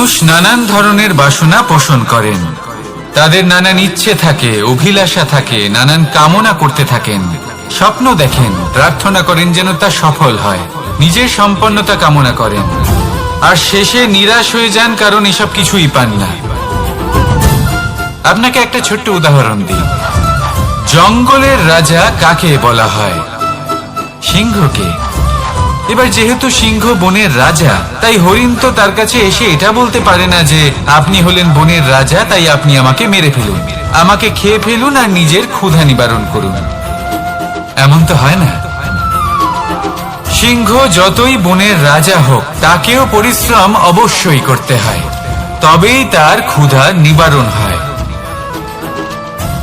মানুষ নানান ধরনের বাসনা পোষণ করেন। তাদের নানান ইচ্ছে থাকে, অভিলাষা থাকে, নানান কামনা করতে থাকেন, স্বপ্ন দেখেন, প্রার্থনা করেন যেন তা সফল হয়, নিজের সম্পন্নতা কামনা করেন, আর শেষে নিরাশ হয়ে যান কারণ এসব কিছুই পান না। আপনাকে একটা ছোট্ট উদাহরণ দিই। জঙ্গলের রাজা কাকে বলা হয়? সিংহকে। এবার যেহেতু সিংহ বনের রাজা, তাই হরিণ তো তার কাছে এসে এটা বলতে পারে না যে আপনি হলেন বনের রাজা, তাই আপনি আমাকে মেরে ফেলুন, আমাকে খেয়ে ফেলুন আর নিজের ক্ষুধা নিবারণ করুন। এমন তো হয় না। সিংহ যতই বনের রাজা হোক, তাকেও পরিশ্রম অবশ্যই করতে হয়, তবেই তার ক্ষুধা নিবারণ হয়।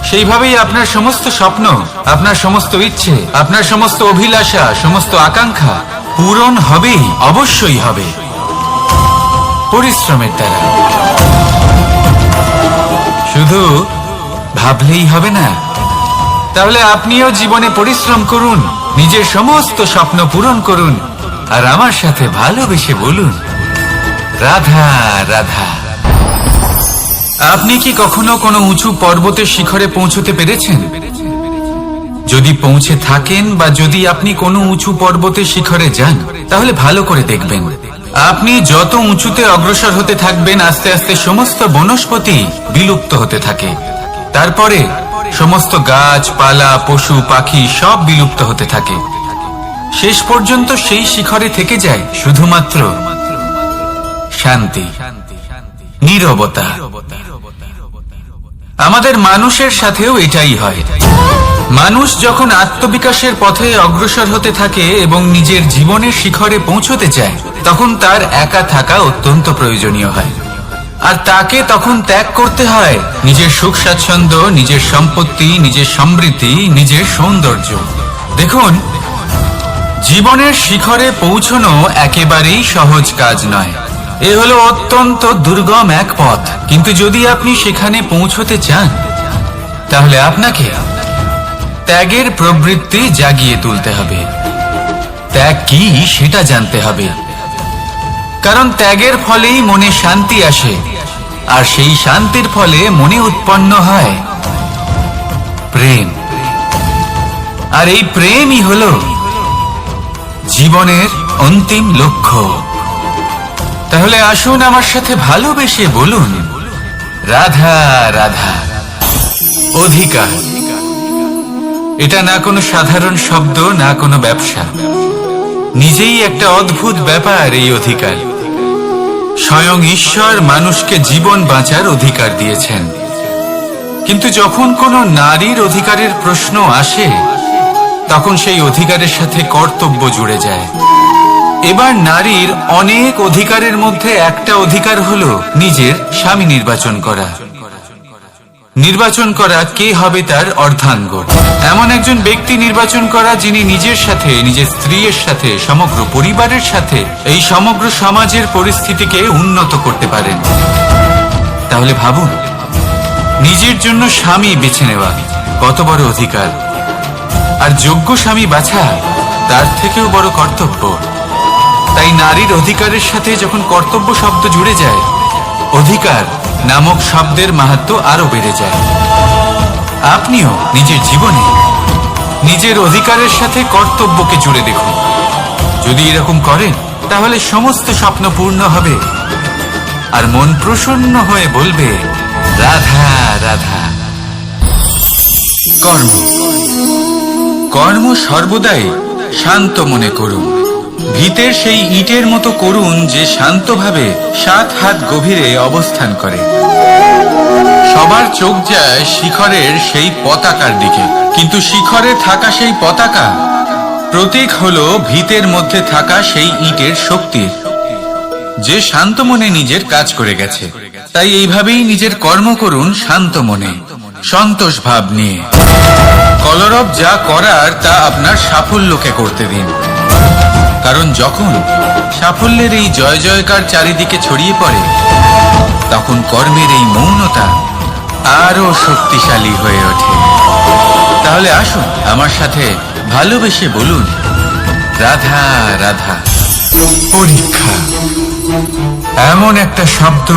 সেইভাবেই আপনার সমস্ত স্বপ্ন, আপনার সমস্ত ইচ্ছে, আপনার সমস্ত অভিলাষা, সমস্ত আকাঙ্ক্ষা পূরণ হবেই, অবশ্যই হবে, পরিশ্রমের দ্বারা। শুধু ভাবলেই হবে না। তাহলে আপনিও জীবনে পরিশ্রম করুন, নিজের সমস্ত স্বপ্ন পূরণ করুন, আর আমার সাথে ভালোবেসে বলুন, রাধা রাধা। আপনি কি কখনো কোনো উঁচু পর্বতের শিখরে পৌঁছতে পেরেছেন? যদি পৌঁছে থাকেন বা যদি আপনি কোনো উঁচু পর্বতের শিখরে যান, তাহলে ভালো করে দেখবেন, আপনি যত উঁচুতে অগ্রসর হতে থাকবেন, আস্তে আস্তে সমস্ত বনস্পতি বিলুপ্ত হতে থাকে। তারপরে সমস্ত গাছপালা, পশু পাখি সব বিলুপ্ত হতে থাকে। শেষ পর্যন্ত সেই শিখরে থেকে যায় শুধুমাত্র শান্তি, নীরবতা। আমাদের মানুষের সাথেও এটাই হয়। মানুষ যখন আত্মবিকাশের পথে অগ্রসর হতে থাকে এবং নিজের জীবনের শিখরে পৌঁছতে চায়, তখন তার একা থাকা অত্যন্ত প্রয়োজনীয় হয়। আর তাকে তখন ত্যাগ করতে হয় নিজের সুখ স্বাচ্ছন্দ্য, নিজের সম্পত্তি, নিজের সমৃদ্ধি, নিজের সৌন্দর্য। দেখুন, জীবনের শিখরে পৌঁছানো একেবারেই সহজ কাজ নয়। এ হলো অত্যন্ত দুর্গম এক পথ। কিন্তু যদি আপনি সেখানে পৌঁছতে চান, তাহলে আপনাকে ত্যাগের প্রবৃত্তি জাগিয়ে তুলতে হবে। ত্যাগ কি সেটা জানতে হবে, কারণ ত্যাগের ফলেই মনে শান্তি আসে, আর সেই শান্তির ফলে মনে উৎপন্ন হয় প্রেম। আর এই প্রেমই হলো জীবনের অন্তিম লক্ষ্য। তাহলে আসুন আমার সাথে ভালোবেসে বলুন, রাধা রাধা। অধিকার, এটা না কোনো সাধারণ শব্দ, না কোনো ব্যবসা, নিজেই একটা অদ্ভুত ব্যাপার এই অধিকার। স্বয়ং ঈশ্বর মানুষকে জীবন বাঁচার অধিকার দিয়েছেন। কিন্তু যখন কোনো নারীর অধিকারের প্রশ্ন আসে, তখন সেই অধিকারের সাথে কর্তব্য জুড়ে যায়। এবার নারীর অনেক অধিকারের মধ্যে একটা অধিকার হলো নিজের স্বামী নির্বাচন করা। নির্বাচন করা কে হবে তার অর্ধাঙ্গ, এমন একজন ব্যক্তি নির্বাচন করা যিনি নিজের সাথে, নিজের স্ত্রীর সাথে, সমগ্র পরিবারের সাথে এই সমগ্র সমাজের পরিস্থিতিকে উন্নত করতে পারেন। তাহলে ভাবুন, নিজের জন্য স্বামী বেছে নেওয়া কত বড় অধিকার, আর যোগ্য স্বামী বাছা তার থেকেও বড় কর্তব্য। তাই নারীর অধিকারের সাথে যখন কর্তব্য শব্দ জুড়ে যায়, অধিকার নামক শব্দের মাহাত্ম্য আরো বেড়ে যায়। আপনিও নিজের জীবনে নিজের অধিকারের সাথে কর্তব্যকে জুড়ে দেখুন। যদি এরকম করেন, তাহলে সমস্ত স্বপ্ন পূর্ণ হবে, আর মন প্রসন্ন হয়ে বলবে, রাধা রাধা। কর্ম, কর্ম সর্বদাই শান্ত মনে করুন। ভিতের সেই ইটের মতো করুন যে শান্তভাবে 7 হাত গভীরে অবস্থান করে। সবার চোখ যায় শিখরের সেই পতাকার দিকে, কিন্তু শিখরে থাকা সেই পতাকা প্রতীক হলো ভিতের মধ্যে থাকা সেই ইটের শক্তির, যে শান্ত মনে নিজের কাজ করে গেছে। তাই এইভাবেই নিজের কর্ম করুন শান্ত মনে, সন্তোষ ভাব নিয়ে। কলরব যা করার তা আপনার সাফল্যকে করতে দিন, কারণ যখন সাফল্যের এই জয় জয়কার চারিদিকে ছড়িয়ে পড়ে, তখন কর্মের এই মৌনতা আরো শক্তিশালী হয়ে ওঠে। তাহলে আসুন আমার সাথে ভালোবেসে বলুন, রাধা রাধা। পরীক্ষা, এমন একটা শব্দ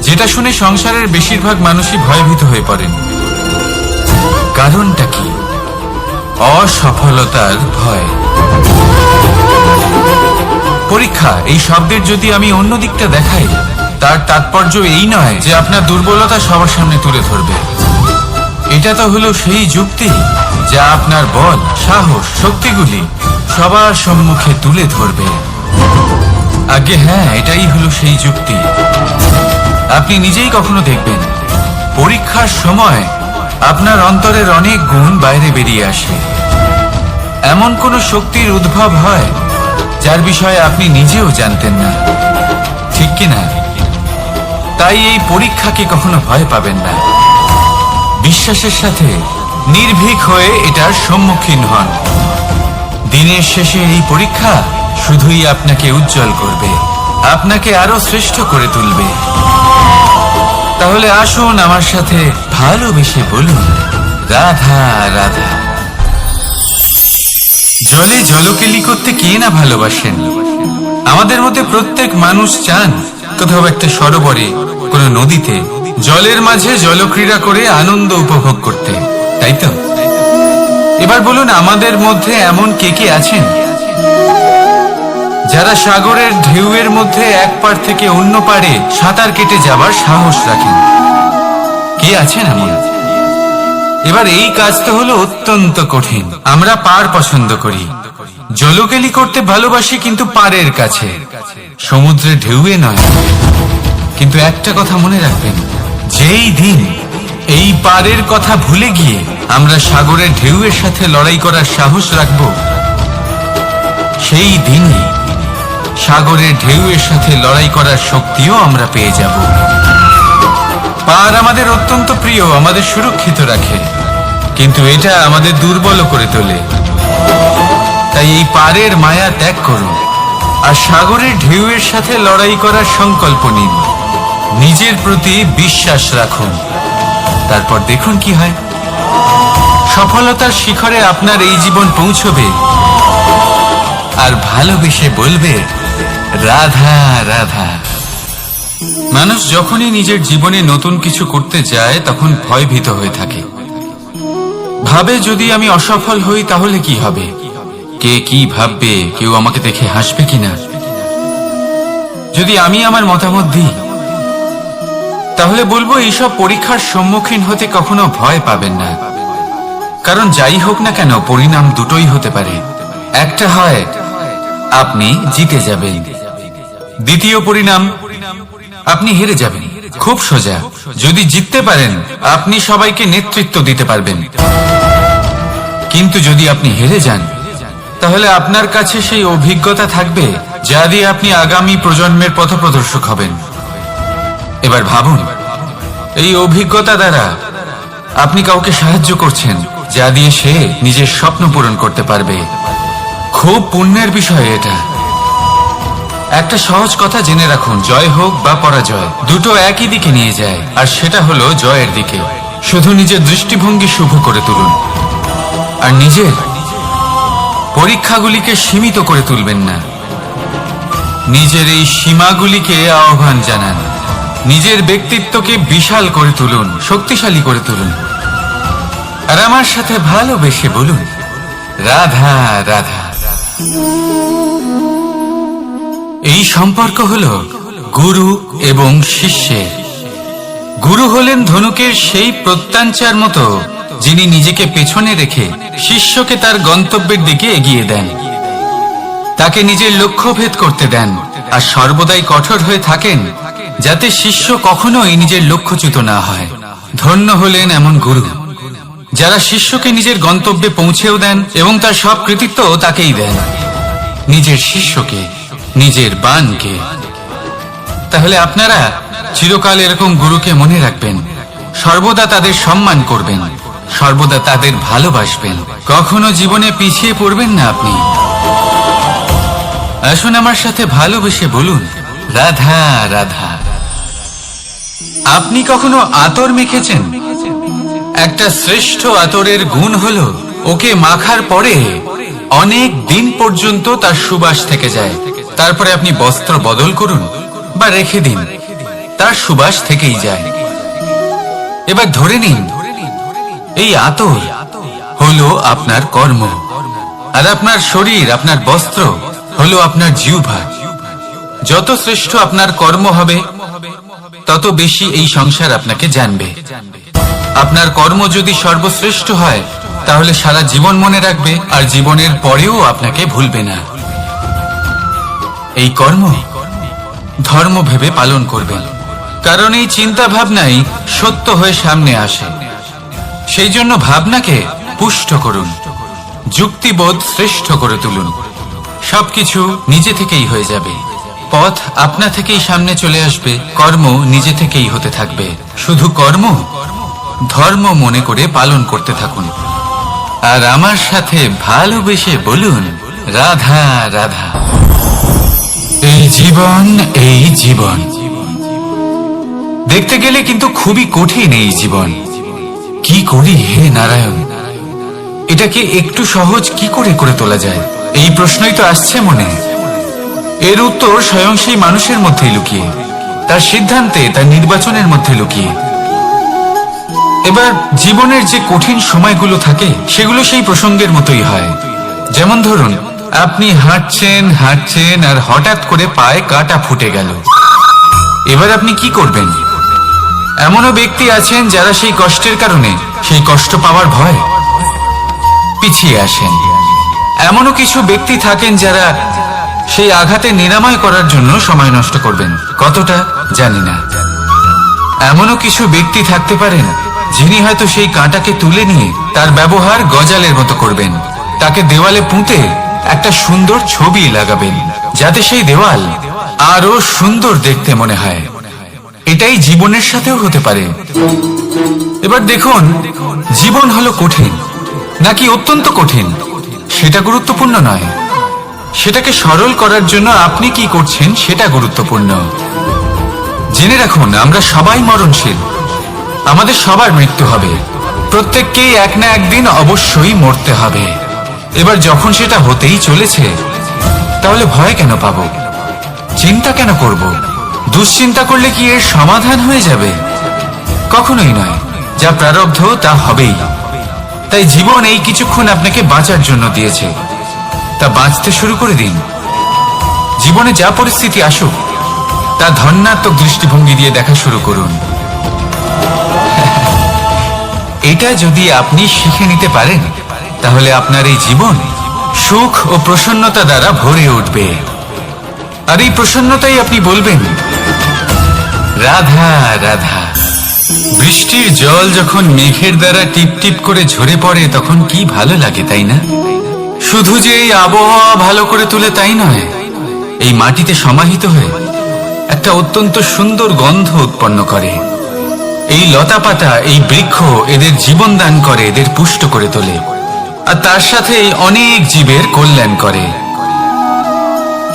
যেটা শুনে সংসারের বেশিরভাগ মানুষই ভয়ভীত হয়ে পড়েন। কারণটা কি? অসফলতার ভয়। পরীক্ষা এই শব্দের যদি আমি অন্য দিকটা দেখাই, তার তাৎপর্য এই নয় যে আপনার দুর্বলতা সবার সামনে তুলে ধরবে। এটা তো হলো সেই যুক্তি যা আপনার বল, সাহস, শক্তিগুলি সবার সম্মুখে তুলে ধরবে। আগে হ্যাঁ, এটাই হলো সেই যুক্তি। আপনি নিজেই কখনো দেখবেন পরীক্ষার সময় আপনার অন্তরের অনেক গুণ বাইরে বেরিয়ে আসে। এমন কোন শক্তির উদ্ভব হয় যার বিষয়ে আপনি নিজেও জানতেন না, ঠিক কিনা? তাই এই পরীক্ষাকে কখনো ভয় পাবেন না। বিশ্বাসের সাথে নির্ভীক হয়ে এটার সম্মুখীন হন। দিনের শেষে এই পরীক্ষা শুধুই আপনাকে উজ্জ্বল করবে, আপনাকে আরো শ্রেষ্ঠ করে তুলবে। তাহলে আসুন আমার সাথে ভালোবেসে বলুন, রাধা রাধা। জলে জলকেলি করতে কে না ভালোবাসেন? আমাদের মধ্যে প্রত্যেক মানুষ চান কোথাও একটা সরোবরে, কোনো নদীতে, জলের মাঝে জলক্রীড়া করে আনন্দ উপভোগ করতে, তাই তো? এবার বলুন, আমাদের মধ্যে এমন কে কে আছেন যারা সাগরের ঢেউয়ের মধ্যে এক পাড় থেকে অন্য পাড়ে সাঁতার কেটে যাবার সাহস রাখেন? কে আছেন এমন? এবার এই কাজ তো হলো অত্যন্ত কঠিন। আমরা পাড় পছন্দ করি, জলকেলি করতে ভালোবাসি, কিন্তু পাড়ের কাছে, সমুদ্রের ঢেউয়ে নয়। কিন্তু একটা কথা মনে রাখবেন, যেই দিন এই পাড়ের কথা ভুলে গিয়ে আমরা সাগরের ঢেউয়ের সাথে লড়াই করার সাহস রাখব, সেই দিনই সাগরের ঢেউয়ের সাথে লড়াই করার শক্তিও আমরা পেয়ে যাব। পার আমাদের অত্যন্ত প্রিয়, আমাদের সুরক্ষিত রাখে, কিন্তু এটা আমাদের দুর্বল করে তোলে। তাই এই পারের মায়া ত্যাগ করুন আর সাগরের ঢেউয়ের সাথে লড়াই করার সংকল্প নিন। নিজের প্রতি বিশ্বাস রাখুন, তারপর দেখুন কি হয়। সফলতার শিখরে আপনার এই জীবন পৌঁছবে আর ভালোবেসে বলবে, রাধা রাধা। মানুষ যখনই নিজের জীবনে নতুন কিছু করতে যায় তখন ভয়ভীত হয়ে থাকে। ভাবে, যদি আমি অসফল হই তাহলে কি হবে? কে কি ভাববে? কেউ আমাকে দেখে হাসবে কিনা? যদি আমি আমার মতামত দিই তাহলে বলবো, এইসব পরীক্ষার সম্মুখীন হতে কখনো ভয় পাবেন না। কারণ যাই হোক না কেন, পরিণাম দুটোই হতে পারে। একটা হয় আপনি জিতে যাবেন, দ্বিতীয় পরিণাম আপনি হেরে যাবেন। খুব সোজা। যদি জিততে পারেন আপনি সবাইকে নেতৃত্ব দিতে পারবেন, কিন্তু যদি আপনি হেরে যান তাহলে আপনার কাছে সেই অভিজ্ঞতা থাকবে যা দিয়ে আপনি আগামী প্রজন্মের পথপ্রদর্শক হবেন। এবার ভাবুন, এই অভিজ্ঞতা দ্বারা আপনি কাউকে সাহায্য করছেন যা দিয়ে সে নিজের স্বপ্ন পূরণ করতে পারবে। খুব পুণ্যের বিষয় এটা। একটা সহজ কথা জেনে রাখুন, জয় হোক বা পরাজয়, দুটো একই দিকে নিয়ে যায়, আর সেটা হলো জয়ের দিকে। শুধু নিজের দৃষ্টিভঙ্গি শুভ করে তুলুন আর নিজের পরীক্ষাগুলিকে সীমিত করে তুলবেন না। নিজের এই সীমাগুলিকে আহ্বান জানান। নিজের ব্যক্তিত্বকে বিশাল করে তুলুন, শক্তিশালী করে তুলুন। আর আমার সাথে ভালোবেসে বলুন, রাধা রাধা। এই সম্পর্ক হলো গুরু এবং শিষ্যের। গুরু হলেন ধনুকের সেই প্রত্যঞ্চার মতো যিনি নিজেকে পেছনে রেখে শিষ্যকে তার গন্তব্যের দিকে এগিয়ে দেন, তাকে নিজের লক্ষ্য ভেদ করতে দেন, আর সর্বদাই কঠোর হয়ে থাকেন যাতে শিষ্য কখনোই নিজের লক্ষ্যচ্যুত না হয়। ধন্য হলেন এমন গুরু যারা শিষ্যকে নিজের গন্তব্যে পৌঁছেও দেন এবং তার সব কৃতিত্ব তাকেই দেন, নিজের শিষ্যকে, নিজের বাণকে। তাহলে আপনারা চিরকাল এরকম গুরুকে মনে রাখবেন, সর্বদা তাদের সম্মান করবেন, সর্বদা তাদের ভালোবাসবেন, কখনো জীবনে পিছিয়ে পড়বেন না আপনি। আসুন আমার সাথে ভালোবেসে বলুন, রাধা রাধা। আপনি কখনো আতর মেখেছেন? একটা শ্রেষ্ঠ আতরের গুণ হলো ওকে মাখার পরে অনেক দিন পর্যন্ত তার সুবাস থেকে যায়। তারপরে আপনি বস্ত্র বদল করুন বা রেখে দিন, তার সুবাস থেকেই যায়। এবার ধরে নিন এই আতর হলো আপনার কর্ম, আর আপনার শরীর, আপনার বস্ত্র হলো আপনার জিহ্বা। যত শ্রেষ্ঠ আপনার কর্ম হবে তত বেশি এই সংসার আপনাকে জানবে। আপনার কর্ম যদি সর্বশ্রেষ্ঠ হয় তাহলে সারা জীবন মনে রাখবে, আর জীবনের পরেও আপনাকে ভুলবে না। এই কর্ম ধর্ম ভেবে পালন করবেন, কারণ এই চিন্তা ভাবনাই সত্য হয়ে সামনে আসে। সেই জন্য ভাবনাকে পুষ্ট করুন, যুক্তিবোধ শ্রেষ্ঠ করে তুলুন। সবকিছু নিজে থেকেই হয়ে যাবে, পথ আপনা থেকেই সামনে চলে আসবে, কর্ম নিজে থেকেই হতে থাকবে। শুধু কর্ম ধর্ম মনে করে পালন করতে থাকুন, আর আমার সাথে ভালোবেসে বলুন, রাধা রাধা। এই জীবন, এই জীবন দেখতে গেলে কিন্তু খুবই কঠিন। এই জীবন কি করি হে নারায়ণ, এটাকে একটু সহজ কি করে করে তোলা যায়, এই প্রশ্নই তো আসছে মনে। এর উত্তর স্বয়ং সেই মানুষের মধ্যেই লুকিয়ে, তার সিদ্ধান্তে, তার নির্বাচনের মধ্যে লুকিয়ে। এবার জীবনের যে কঠিন সময়গুলো থাকে সেগুলো সেই প্রসঙ্গের মতোই হয়। যেমন ধরুন, আপনি হাঁটছেন হাঁটছেন আর হঠাৎ করে পায়ে কাঁটা ফুটে গেল। এবার আপনি কি করবেন? এমনও ব্যক্তি আছেন যারা সেই কষ্টের কারণে, সেই কষ্ট পাওয়ার ভয় পিছিয়ে আসেন। এমনও কিছু ব্যক্তি থাকেন যারা সেই আঘাতে নিরাময় করার জন্য সময় নষ্ট করবেন, কতটা জানি না। এমনও কিছু ব্যক্তি থাকতে পারেন যিনি হয়তো সেই কাঁটাকে তুলে নিয়ে তার ব্যবহার গজালের মতো করবেন, তাকে দেওয়ালে পুঁতে একটা সুন্দর ছবি লাগাবেন, যাতে সেই দেওয়াল আরো সুন্দর দেখতে মনে হয়। এটাই জীবনের সাথেও হতে পারে। এবার দেখুন, জীবন হলো কঠিন নাকি অত্যন্ত কঠিন সেটা গুরুত্বপূর্ণ নয়, সেটাকে সরল করার জন্য আপনি কি করছেন সেটা গুরুত্বপূর্ণ। জেনে রাখুন, আমরা সবাই মরণশীল, আমাদের সবার মৃত্যু হবে, প্রত্যেককেই এক না একদিন অবশ্যই মরতে হবে। এবার যখন সেটা হতেই চলেছে, তাহলে ভয় কেন পাবো, চিন্তা কেন করব? দুশ্চিন্তা করলে কি এর সমাধান হয়ে যাবে? কখনোই নয়। যা প্রারব্ধ তা হবেই। তাই জীবন এই কিছুক্ষণ আপনাকে বাঁচার জন্য দিয়েছে, তা বাঁচতে শুরু করে দিন। জীবনে যা পরিস্থিতি আসুক তা ধন্যাত্মক দৃষ্টিভঙ্গি দিয়ে দেখা শুরু করুন। এটা যদি আপনি শিখে নিতে পারেন তাহলে আপনার এই জীবন সুখ ও প্রসন্নতা দ্বারা ভরে উঠবে। আর এই প্রসন্নতাই আপনি বলবেন, রাধা রাধা। বৃষ্টির জল যখন মেঘের দ্বারা টিপ টিপ করে ঝরে পড়ে তখন কি ভালো লাগে, তাই না? শুধু যে এই আবহাওয়া ভালো করে তুলে তাই নয়, এই মাটিতে সমাহিত হয়ে একটা অত্যন্ত সুন্দর গন্ধ উৎপন্ন করে। এই লতা পাতা, এই বৃক্ষ এদের জীবন দান করে, এদের পুষ্ট করে তোলে, আর তার সাথে অনেক জীবের কল্যাণ করে।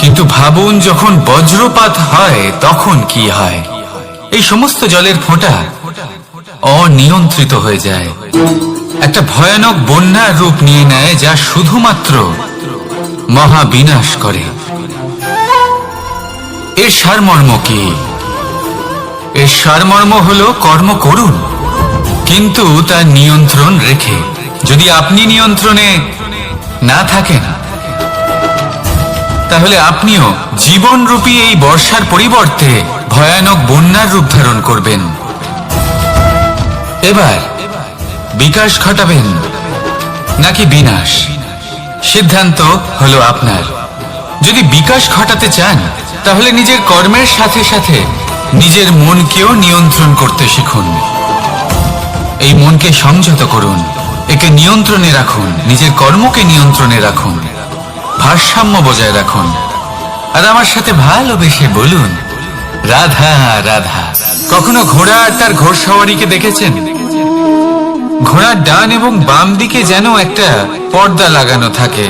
কিন্তু ভাবুন, যখন বজ্রপাত হয় তখন কি হয়? এই সমস্ত জলের ফোঁটা অনিয়ন্ত্রিত হয়ে যায়, একটা ভয়ানক বন্যার রূপ নিয়ে নেয়, যা শুধুমাত্র মহাবিনাশ করে। এর সারমর্ম কি? এর সারমর্ম হলো কর্ম করুন, কিন্তু তার নিয়ন্ত্রণ রেখে। যদি আপনি নিয়ন্ত্রণে না থাকেন তাহলে আপনিও জীবনরূপী এই বর্ষার পরিবর্তে ভয়ানক বন্যার রূপ ধারণ করবেন। এবার বিকাশ ঘটাবেন নাকি বিনাশ, সিদ্ধান্ত হলো আপনার। যদি বিকাশ ঘটাতে চান তাহলে নিজের কর্মের সাথে সাথে নিজের মনকেও নিয়ন্ত্রণ করতে শিখুন। এই মনকে সংযত করুন, একে নিয়ন্ত্রণে রাখুন, নিজের কর্মকে নিয়ন্ত্রণে রাখুন, ভারসাম্য বজায় রাখুন। আর আমার সাথে ভালোবেসে বলুন, রাধা রাধা। কখনো ঘোড়া আর তার ঘোড়সওয়ারিকে দেখেছেন? ঘোড়ার ডান এবং বাম দিকে যেন একটা পর্দা লাগানো থাকে।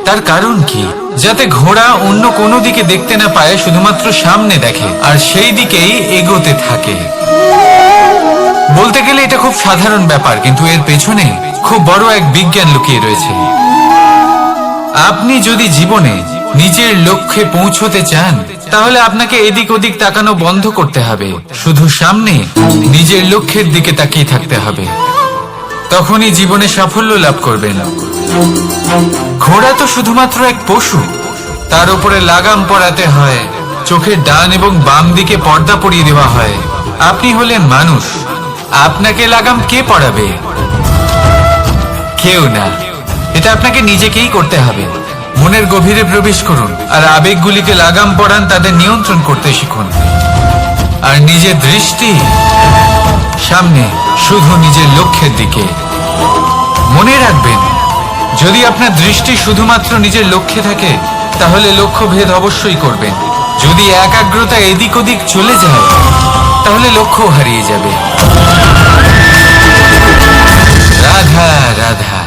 তার কারণ কি? যাতে ঘোড়া অন্য কোনো দিকে দেখতে না পায়, শুধুমাত্র সামনে দেখে আর সেই দিকেই এগোতে থাকে। বলতে গেলে এটা খুব সাধারণ ব্যাপার, কিন্তু এর পেছনে খুব বড় এক বিজ্ঞান লুকিয়ে রয়েছে। আপনি যদি জীবনে নিজের লক্ষ্যে পৌঁছতে চান, তাহলে আপনাকে এদিক ওদিক তাকানো বন্ধ করতে হবে। শুধু সামনে নিজের লক্ষ্যের দিকে তাকিয়ে থাকতে হবে। তখনই জীবনে সাফল্য লাভ করবেন। ঘোড়া তো শুধুমাত্র এক পশু, তার উপরে লাগাম পরাতে হয়, চোখের ডান এবং বাম দিকে পর্দা পরিয়ে দেওয়া হয়। আপনি হলেন মানুষ, আপনাকে লাগাম কে পরাবে? কেউ না। এটা আপনাকে নিজেকেই করতে হবে। মনের গভীরে প্রবেশ করুন আর আবেগগুলিকে লাগাম পরান, তাদের নিয়ন্ত্রণ করতে শিখুন। আর নিজের দৃষ্টি সামনে, শুধু নিজের লক্ষ্যের দিকে। মনে রাখবেন, যদি আপনার দৃষ্টি শুধুমাত্র নিজের লক্ষ্যে থাকে, তাহলে লক্ষ্য ভেদ অবশ্যই করবেন। যদি একাগ্রতা এদিক ওদিক চলে যায়, তাহলে লক্ষ্য হারিয়ে যাবে। রাধা রাধা।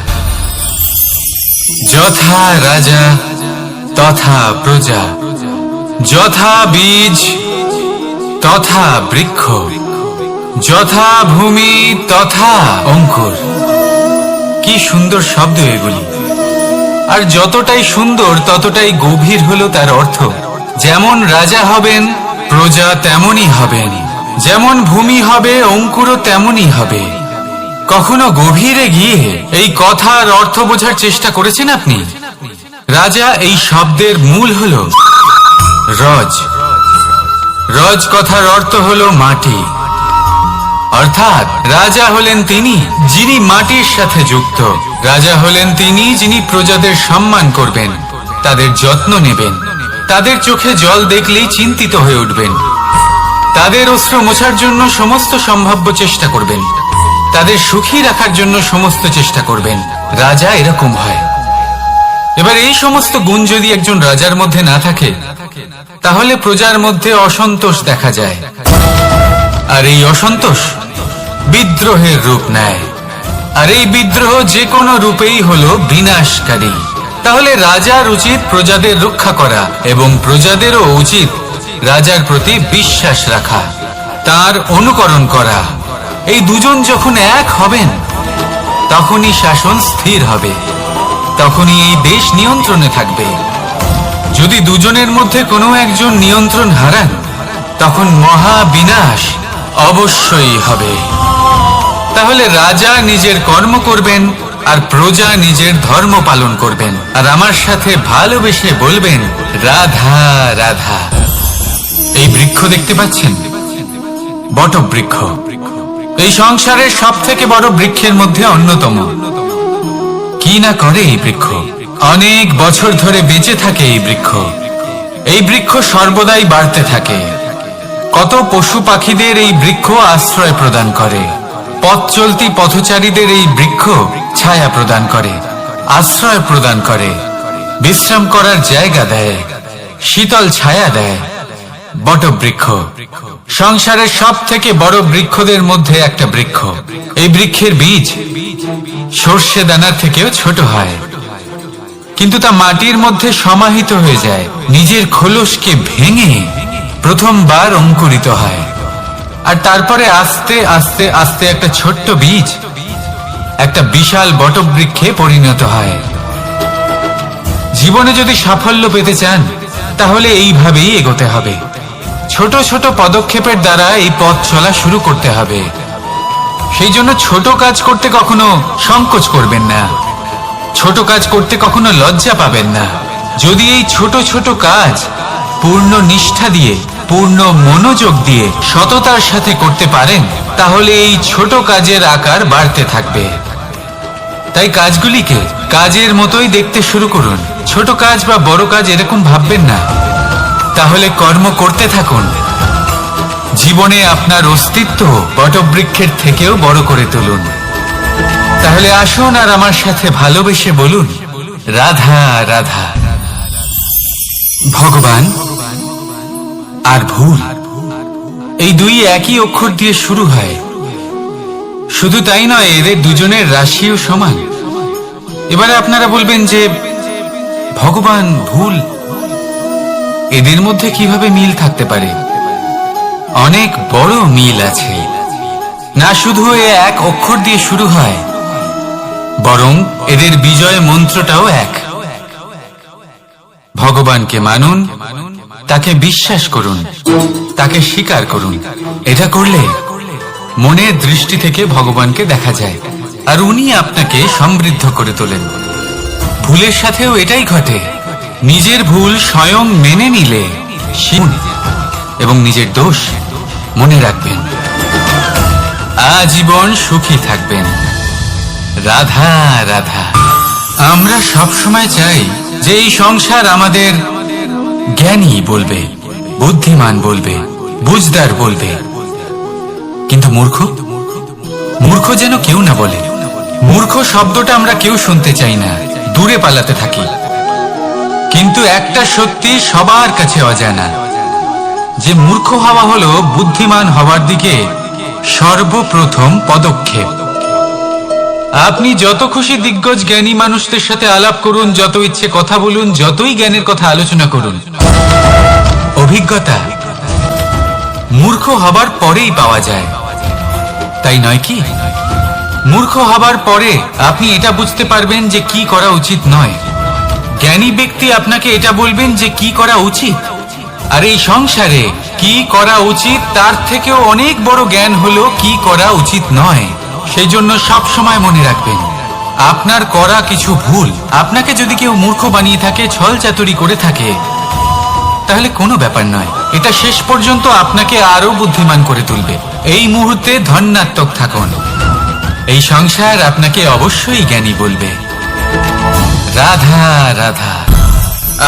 যথা রাজা তথা প্রজা, যথা বীজ তথা বৃক্ষ, যথা ভূমি তথা অঙ্কুর। কি সুন্দর শব্দ এগুলি! আর যতটাই সুন্দর ততটাই গভীর হলো তার অর্থ। যেমন রাজা হবেন, প্রজা তেমনই হবেন। যেমন ভূমি হবে, অঙ্কুরও তেমনই হবে। কখনো গভীরে গিয়ে এই কথার অর্থ বোঝার চেষ্টা করেছেন আপনি? রাজা এই শব্দের মূল হলো রজ। রজ কথার অর্থ হলো মাটি। অর্থাৎ রাজা হলেন তিনি যিনি মাটির সাথে যুক্ত। রাজা হলেন তিনি যিনি প্রজাদের সম্মান করবেন, তাদের যত্ন নেবেন, তাদের চোখে জল দেখলেই চিন্তিত হয়ে উঠবেন, তাদের অশ্রু মোছার জন্য সমস্ত সম্ভাব্য চেষ্টা করবেন, তাদের সুখী রাখার জন্য সমস্ত চেষ্টা করবেন। রাজা এরকম হয়। এবার এই সমস্ত গুণ যদি একজন রাজার মধ্যে না থাকে, তাহলে প্রজার মধ্যে অসন্তোষ দেখা যায়। আর এই অসন্তোষ বিদ্রোহের রূপ নেয়। আর এই বিদ্রোহ যে কোনো রূপেই হলো বিনাশকারী। তাহলে রাজার উচিত প্রজাদের রক্ষা করা, এবং প্রজাদেরও উচিত রাজার প্রতি বিশ্বাস রাখা, তার অনুকরণ করা। এই দুজন যখন এক হবেন, তখনই শাসন স্থির হবে, তখনই এই দেশ নিয়ন্ত্রণে থাকবে। যদি দুজনের মধ্যে কোনো একজন নিয়ন্ত্রণ হারান, তখন মহা বিনাশ অবশ্যই হবে। তাহলে রাজা নিজের কর্ম করবেন আর প্রজা নিজের ধর্ম পালন করবেন, আর আমার সাথে ভালোবেসে বলবেন রাধা রাধা। এই বৃক্ষ দেখতে পাচ্ছেন? বটবৃক্ষ। এই সংসারের সব থেকে বড় বৃক্ষের মধ্যে অন্যতম। কি না করে এই বৃক্ষ? অনেক বছর ধরে বেঁচে থাকে এই বৃক্ষ। এই বৃক্ষ সর্বদাই বাড়তে থাকে। কত পশু পাখিদের এই বৃক্ষ আশ্রয় প্রদান করে। পথ চলতি পথচারীদের এই বৃক্ষ ছায়া প্রদান করে, আশ্রয় প্রদান করে, বিশ্রাম করার জায়গা দেয়, শীতল ছায়া দেয়। বটবৃক্ষ সংসারের সব থেকে বড় বৃক্ষদের মধ্যে একটা বৃক্ষ। এই বৃক্ষের বীজ সর্ষে দানার থেকেও ছোট হয়, কিন্তু তা মাটির মধ্যে সমাহিত হয়ে যায়, নিজের খোলসকে ভেঙে প্রথমবার অঙ্কুরিত হয়। আর তারপরে আস্তে আস্তে আস্তে একটা ছোট্ট বীজ একটা বিশাল বটবৃক্ষে পরিণত হয়। জীবনে যদি সাফল্য পেতে চান, তাহলে এইভাবেই এগোতে হবে। ছোট ছোট পদক্ষেপের দ্বারা এই পথ চলা শুরু করতে হবে। সেই জন্য ছোট কাজ করতে কখনো সংকোচ করবেন না, ছোট কাজ করতে কখনো লজ্জা পাবেন না। যদি এই ছোট ছোট কাজ পূর্ণ নিষ্ঠা দিয়ে, পূর্ণ মনোযোগ দিয়ে, সততার সাথে করতে পারেন, তাহলে এই ছোট কাজের আকার বাড়তে থাকবে। তাই কাজগুলিকে কাজের মতোই দেখতে শুরু করুন। ছোট কাজ বা বড় কাজ এরকম ভাববেন না। তাহলে কর্ম করতে থাকুন। জীবনে আপনার অস্তিত্ব বটবৃক্ষের থেকেও বড় করে তুলুন। তাহলে আসুন আর আমার সাথে ভালোবেসে বলুন রাধা রাধা। ভগবান আর ভুল, এই দুই একই অক্ষর দিয়ে শুরু হয়। শুধু তাই নয়, এদের দুজনের রাশিও সমান। এবারে আপনারা বলবেন যে ভগবান, ভুল, এদের মধ্যে কিভাবে মিল থাকতে পারে? অনেক বড় মিল আছে। না শুধু এ এক অক্ষর দিয়ে শুরু হয়, বরং এদের বিজয় মন্ত্রটাও এক। ভগবান ভগবানকে মানুন, তাকে বিশ্বাস করুন, তাকে স্বীকার করুন। এটা করলে মনের দৃষ্টি থেকে ভগবানকে দেখা যায়, আর উনি আপনাকে সমৃদ্ধ করে তোলেন। ভুলের সাথেও এটাই ঘটে। নিজের ভুল স্বয়ং মেনে নিলে এবং নিজের দোষ মনে রাখবেন, আজীবন সুখী থাকবেন। রাধা রাধা। আমরা সব সময় চাই যে এই সংসার আমাদের জ্ঞানী বলবে, বুদ্ধিমান বলবে, বুঝদার বলবে, কিন্তু মূর্খ মূর্খ যেন কেউ না বলে। মূর্খ শব্দটা আমরা কেউ শুনতে চাই না, দূরে পালাতে থাকি। কিন্তু একটা সত্যি সবার কাছে অজানা, যে মূর্খ হওয়া হলো বুদ্ধিমান হওয়ার দিকে সর্বপ্রথম পদক্ষেপ। আপনি যত খুশি দিগ্গজ জ্ঞানী মানুষদের সাথে আলাপ করুন, যত ইচ্ছে কথা বলুন, যতই জ্ঞানের কথা আলোচনা করুন, অভিজ্ঞতা মূর্খ হবার পরেই পাওয়া যায়, তাই নয় কি? মূর্খ হবার পরে আপনি এটা বুঝতে পারবেন যে কি করা উচিত নয়। জ্ঞানী ব্যক্তি আপনাকে এটা বলবেন যে কি করা উচিত। আর এই সংসারে কি করা উচিত তার থেকেও অনেক বড় জ্ঞান হলো কি করা উচিত নয়। সেই জন্য সব সময় মনে রাখবেন, আপনার করা কিছু ভুল আপনাকে যদি কেউ মূর্খ বানিয়ে থাকে, ছল চাতুরি করে থাকে, তাহলে কোনো ব্যাপার নয়, এটা শেষ পর্যন্ত আপনাকে আরো বুদ্ধিমান করে তুলবে। এই মুহূর্তে ধন্যাত্মক থাকুন, এই সংসার আপনাকে অবশ্যই জ্ঞানী বলবে। রাধা রাধা।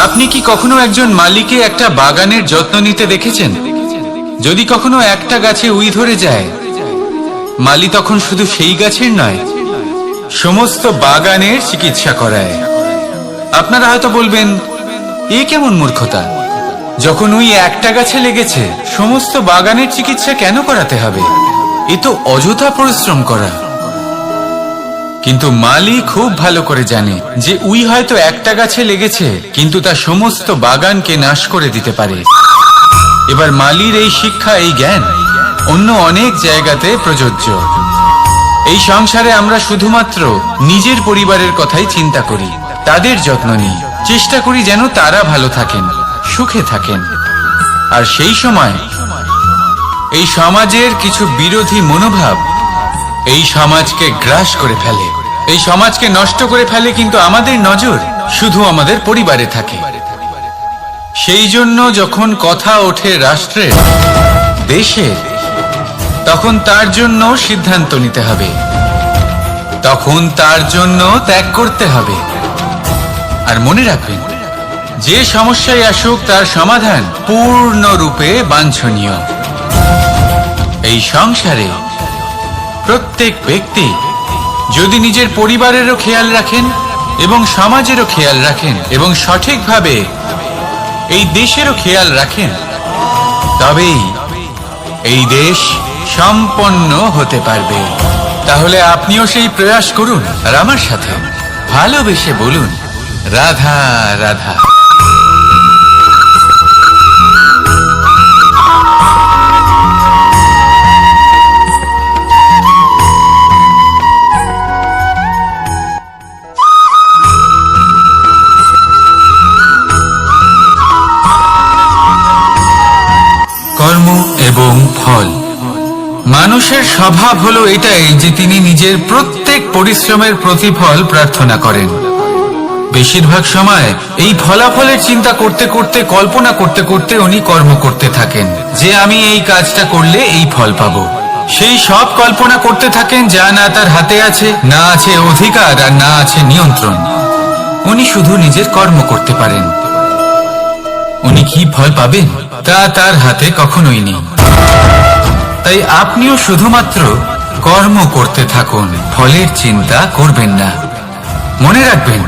আপনি কি কখনো একজন মালিকে একটা বাগানের যত্ন নিতে দেখেছেন? যদি কখনো একটা গাছে উই ধরে যায়, মালি তখন শুধু সেই গাছের নয়, সমস্ত বাগানের চিকিৎসা করায়। আপনারা হয়তো বলবেন, এ কেমন মূর্খতা, যখন উই একটা গাছে লেগেছে সমস্ত বাগানের চিকিৎসা কেন করাতে হবে? এ তো অযথা পরিশ্রম করা। কিন্তু মালি খুব ভালো করে জানে যে উই হয়তো একটা গাছে লেগেছে, কিন্তু তা সমস্ত বাগানকে নাশ করে দিতে পারে। এবার মালির এই শিক্ষা, এই জ্ঞান অন্য অনেক জায়গাতে প্রযোজ্য। এই সংসারে আমরা শুধুমাত্র নিজের পরিবারের কথাই চিন্তা করি, তাদের যত্ন নিই, চেষ্টা করি যেন তারা ভালো থাকেন, সুখে থাকেন। আর সেই সময় এই সমাজের কিছু বিরোধী মনোভাব এই সমাজকে গ্রাস করে ফেলে, এই সমাজকে নষ্ট করে ফেলে, কিন্তু আমাদের নজর শুধু আমাদের পরিবারে থাকে। সেই জন্য যখন কথা ওঠে রাষ্ট্রের, দেশের, তখন তার জন্য সিদ্ধান্ত নিতে হবে, তখন তার জন্য ত্যাগ করতে হবে। আর মনে রাখবেন, যে সমস্যায় আসুক তার সমাধান পূর্ণরূপে বাঞ্ছনীয়। এই সংসারে প্রত্যেক ব্যক্তি যদি নিজের পরিবারেরও খেয়াল রাখেন এবং সমাজেরও খেয়াল রাখেন এবং সঠিকভাবে এই দেশেরও খেয়াল রাখেন, তবেই এই দেশ সম্পন্ন হতে পারবে। তাহলে আপনিও সেই প্রয়াস করুন, আর আমার সাথে ভালোবেসে বলুন, রাধা রাধা। কর্ম এবং ফল। মানুষের স্বভাব হলো এটাই যে তিনি নিজের প্রত্যেক পরিশ্রমের প্রতিফল প্রার্থনা করেন। বেশিরভাগ সময় এই ফলাফলের চিন্তা করতে করতে, কল্পনা করতে করতে উনি কর্ম করতে থাকেন, যে আমি এই কাজটা করলে এই ফল পাবো। সেই সব কল্পনা করতে থাকেন যা না তার হাতে আছে, না আছে অধিকার, আর না আছে নিয়ন্ত্রণ। উনি শুধু নিজের কর্ম করতে পারেন। উনি কি ফল পাবেন তা তার হাতে কখনোই নেই। তাই আপনিও শুধুমাত্র কর্ম করতে থাকুন, ফলের চিন্তা করবেন না। মনে রাখবেন,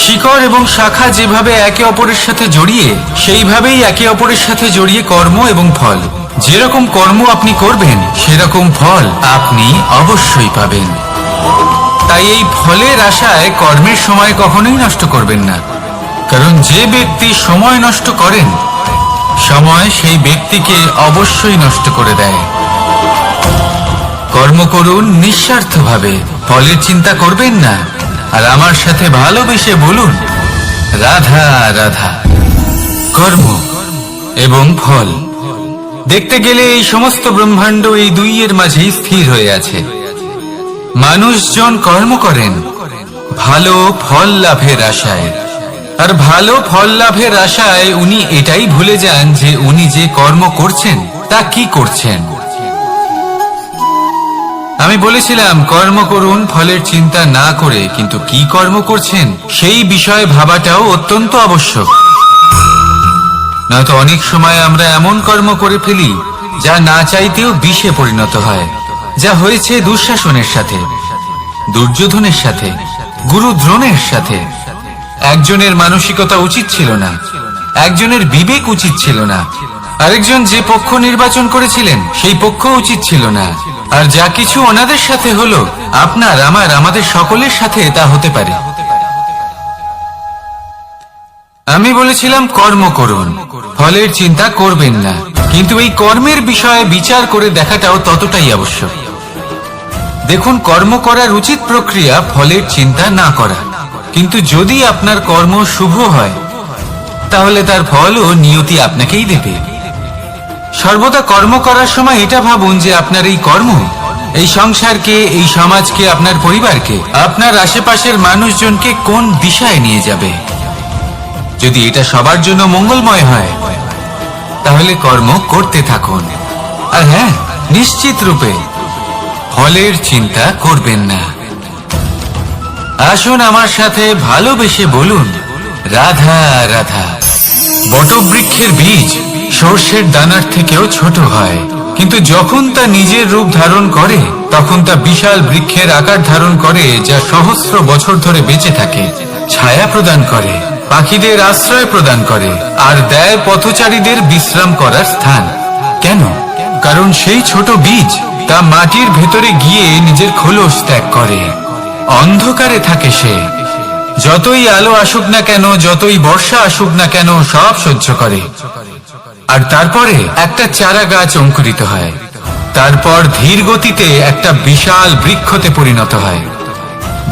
শিকড় এবং শাখা যেভাবে একে অপরের সাথে জড়িয়ে, সেইভাবেই একে অপরের সাথে জড়িয়ে কর্ম এবং ফল। যেরকম কর্ম আপনি করবেন সেরকম ফল আপনি অবশ্যই পাবেন। তাই এই ফলের আশায় কর্মের সময় কখনোই নষ্ট করবেন না, কারণ যে ব্যক্তি সময় নষ্ট করেন, সময় সেই ব্যক্তিকে অবশ্যই নষ্ট করে দেয়। কর্ম করুন নিঃস্বার্থভাবে, ফলের চিন্তা করবেন না, আর আমার সাথে ভালোবেসে বলুন, রাধা রাধা। কর্ম এবং ফল। দেখতে গেলে এই সমস্ত ব্রহ্মাণ্ড এই দুইয়ের মাঝেই স্থির হয়ে আছে। মানুষজন কর্ম করেন ভালো ফল লাভের আশায়, আর ভালো ফল লাভের আশায় উনি এটাই ভুলে যান যে উনি যে কর্ম করছেন তা কি করছেন। আমি বলেছিলাম কর্ম করুন ফলের চিন্তা না করে, কিন্তু কি কর্ম করছেন সেই বিষয়ে ভাবাটাও অত্যন্ত আবশ্যক। নয়তো অনেক সময় আমরা এমন কর্ম করে ফেলি যা না চাইতেও বিষে পরিণত হয়, যা হয়েছে দুঃশাসনের সাথে, দুর্যোধনের সাথে, গুরু দ্রোণের সাথে। একজনের মানসিকতা উচিত ছিল না, একজনের বিবেক উচিত ছিল না, আরেকজন যে পক্ষ নির্বাচন করেছিলেন সেই পক্ষ উচিত ছিল না। আর যা কিছু ওনাদের সাথে হলো, আপনার আমাদের সকলের সাথে তা হতে পারে। আমি বলেছিলাম কর্ম করুন, ফলের চিন্তা করবেন না, কিন্তু এই কর্মের বিষয়ে বিচার করে দেখাটাও ততটাই আবশ্যক। দেখুন, কর্ম করার উচিত প্রক্রিয়া ফলের চিন্তা না করা, কিন্তু যদি আপনার কর্ম শুভ হয় তাহলে তার ফলও নিয়তি আপনাকেই দেবে। সর্বদা কর্ম করার সময় এটা ভাবুন যে আপনার এই কর্ম এই সংসারকে, এই সমাজকে, আপনার পরিবারকে, আপনার আশেপাশের মানুষজনকে কোন দিশায় নিয়ে যাবে। যদি এটা সবার জন্য মঙ্গলময় হয় তাহলে কর্ম করতে থাকুন। আর হ্যাঁ, নিশ্চিত রূপে ফলের চিন্তা করবেন না। আসুন আমার সাথে ভালোবেসে বলুন রাধা রাধা। বটবৃক্ষের বীজ সর্ষের দানার থেকেও ছোট হয়, কিন্তু যখন তা নিজের রূপ ধারণ করে তখন তা বিশাল বৃক্ষের আকার ধারণ করে, যা সহস্র বছর ধরে বেঁচে থাকে, ছায়া প্রদান করে, পাখিদের আশ্রয় প্রদান করে, আর দেয় পথচারীদের বিশ্রাম করার স্থান। কেন? কারণ সেই ছোট বীজ তা মাটির ভেতরে গিয়ে নিজের খোলস ত্যাগ করে। অন্ধকারে থাকে সে, যতই আলো আসুক না কেন, যতই বর্ষা আসুক না কেন, সব সহ্য করে। আর তারপরে একটা চারা গাছ অঙ্কুরিত হয়, তারপর ধীর গতিতে একটা বিশাল বৃক্ষতে পরিণত হয়।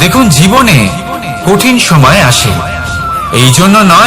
দেখুন, জীবনে কঠিন সময় আসে, এই জন্য নয়